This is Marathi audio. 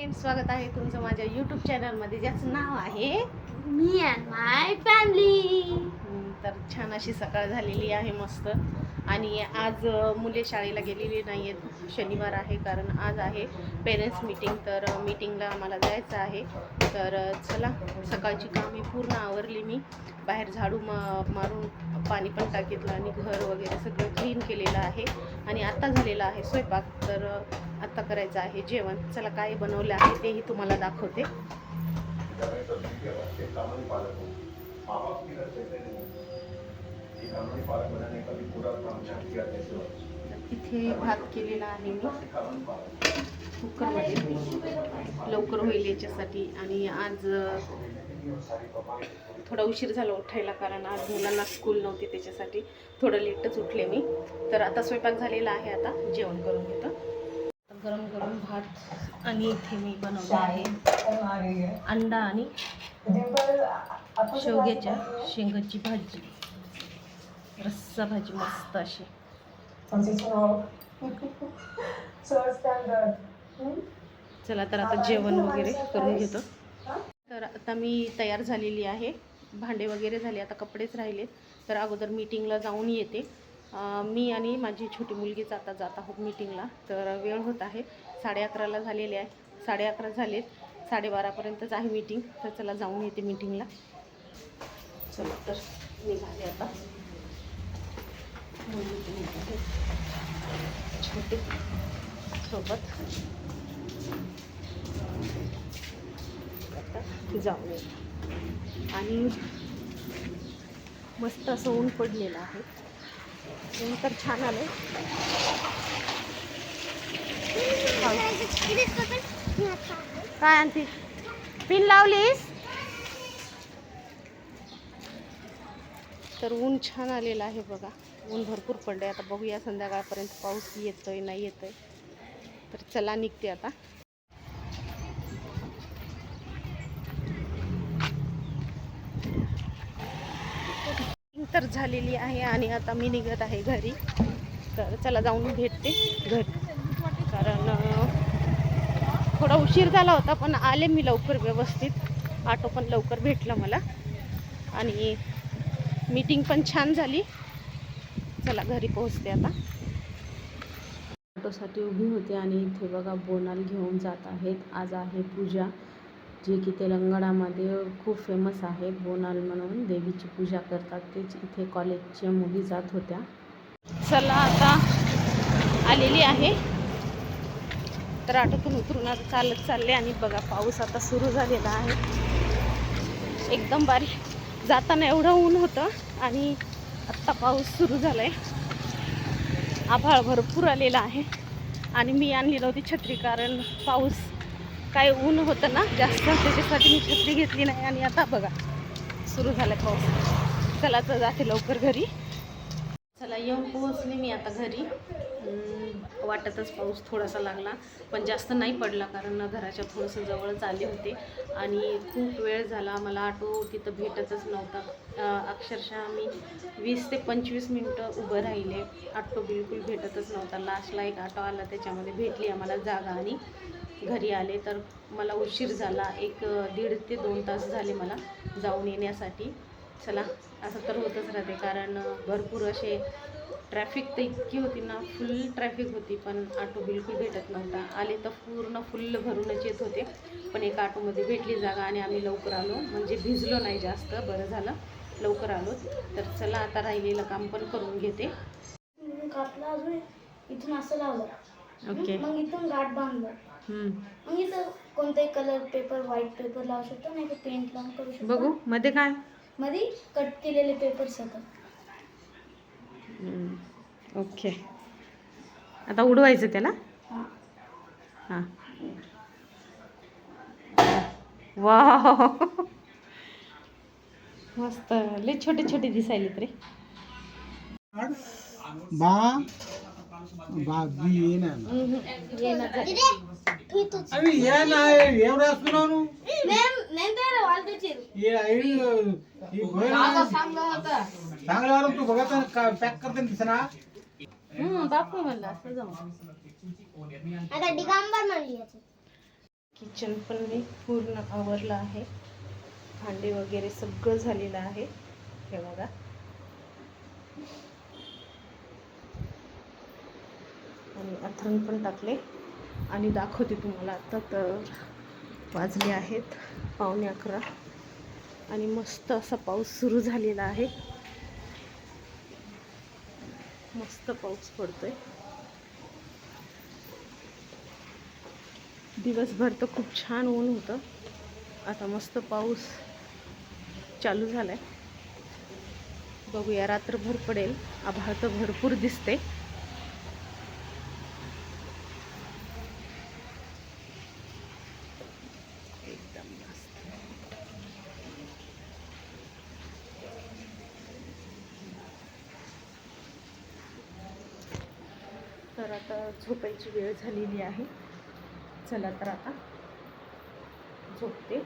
फ्रेंड्स, स्वागत आहे तुमचं माझ्या यूट्यूब चॅनलमध्ये ज्याचं नाव आहे मी अँड माय फॅमिली. तर छान अशी सकाळ झालेली आहे मस्त. आणि आज मुले शाळेला गेलेली नाही आहेत, शनिवार आहे, कारण आज आहे पेरेंट्स मीटिंग. तर मीटिंगला आम्हाला जायचं आहे. तर चला, सकाळची कामे पूर्ण आवरली. मी बाहेर झाडू मारून पाणी पण टाकीतलं आणि घर वगैरे सगळं क्लीन केलेलं आहे. आणि आत्ता झालेला आहे स्वयंपाक. तर आत्ता करायचं आहे जेवण. चला, काय बनवलं आहे तेही तुम्हाला दाखवते. इथे भात केलेला आहे मी कुकरमध्ये, लवकर होईल याच्यासाठी. आणि आज थोडा उशीर झाला उठायला, कारण आज मुलांना स्कूल नव्हती, त्याच्यासाठी थोडं लेटच उठले मी. तर आता स्वयंपाक झालेला आहे, आता जेवण करून घेतो. गरम गरम भात. आणि इथे मी बनवलं आहे अंडा आणि शेवग्याच्या शेंगाची भाजी, रस्सा भाजी मस्त अशी. चला, तर आता जेवण वगैरे करून घेतो. तर आता मी तयार झालेली आहे, भांडे वगैरे झाले, आता कपडेच राहिले. तर अगोदर मीटिंगला जाऊन येते. मी आणि माझी छोटी मुलगीच आता जात आहोत मीटिंगला. तर वेळ होत आहे, 11:30ला झालेले आहे, 11:30 झालेत, 12:30पर्यंतच आहे मीटिंग. तर चला, जाऊन येते मीटिंगला. चला, तर निघाले आता. छोटे सोबत आता जाऊन येत. आणि मस्त असं ऊन पडलेलं आहे, ऊन तर छान आलं. काय आणते, पिन लावलीस? तर ऊन छान आलेलं आहे बघा, ऊन भरपूर पडलंय. आता बघूया संध्याकाळपर्यंत पाऊस येतोय नाही येतोय. तर चला, निघते आता. तर झालेली आहे आणि आता मी निघत आहे घरी. तर चला, जाऊन भेटते घरी, कारण थोडा उशीर झाला होता, पण आले मी लवकर व्यवस्थित. ऑटो पण लवकर भेटला मला आणि मीटिंग पण छान झाली. चला, घरी पोहोचते आता. ऑटोसाठी उभी होते आणि इथे बघा बोनाल घेऊन जात आहेत. आज आहे पूजा, जे की तेलंगणामध्ये खूप फेमस आहे. बोनाल म्हणून देवीची पूजा करतात, तेच इथे कॉलेजच्या मुली जात होत्या. चला, आता आलेली आहे. तर ऑटोतून उतरून आता चालत चालले. आणि बघा, पाऊस आता सुरू झालेला आहे, एकदम बारीक. जाताना एवढं ऊन होतं आणि आत्ता पाऊस सुरू झाला आहे. आभाळ भरपूर आलेला आहे. आणि मी आणली नव्हती छत्री, कारण पाऊस काय ऊन होतं ना जास्त, त्याच्यासाठी मी छत्री घेतली नाही. आणि आता बघा सुरू झाला पाऊस. चला, तर जाते लवकर घरी. चला, येऊन पोहोचले मी आता घरी. वाटतच पाऊस थोडासा लागला, पण जास्त नाही पडला, कारण घराच्या थोडंसं जवळच आले होते. आणि खूप वेळ झाला, मला ऑटो तिथं भेटतच नव्हता. अक्षरशः मी 20 ते 25 मिनटं उभं राहिले, ऑटो बिलकुल भेटतच नव्हता. लास्टला एक ऑटो आला, त्याच्यामध्ये भेटली आम्हाला जागा आणि घरी आले. तर मला उशीर झाला, 1.5 ते 2 तास झाले मला जाऊन येण्यासाठी. चला, असं तर होतच राहते, कारण भरपूर असे ट्रॅफिक तर इतकी होती ना, फुल ट्रॅफिक होती, पण ऑटो बिलकुल भेटत नव्हता. आले तर पूर्ण फुल भरूनच येत होते, पण एका ऑटोमध्ये भेटली जागा आणि आम्ही लवकर आलो, म्हणजे भिजलो नाही जास्त, बरं झालं लवकर आलो. तर चला, आता राहिलेलं काम पण करून घेते. कापला अजून इथून असं लावलं, ओके. मग इथून गाठ बांधलं. मग इथं कोणताही कलर पेपर, व्हाईट पेपर लावू शकतो, नाही तर पेंट लावून करू शकतो. बघू मध्ये काय, मध्ये कट केलेले पेपर सगळं. ओके, आता उडवायचं त्याला. हां, वाह, मस्त. लय छोटे छोटे दिसायलेत रे. बापू म्हणलं असं जाऊ. किचन पण मी पूर्ण आवरलं आहे. भांडे वगैरे सगळं झालेलं आहे. हे बघा. आणि अथर्न पण टाकले आणि दाखवते तुम्हाला. आता तर वाजले आहेत 11:15 आणि मस्त असा पाऊस सुरू झालेला आहे. मस्त पाऊस पडतोय. दिवसभर तर खूप छान ऊन होतं. आता मस्त पाऊस चालू झालाय. बघूया रात्रभर पडेल. आभाळ तर भरपूर दिसते. एकदम मस्त. तर आता झोपायची वेळ झालेली आहे. चला तर आता झोपते.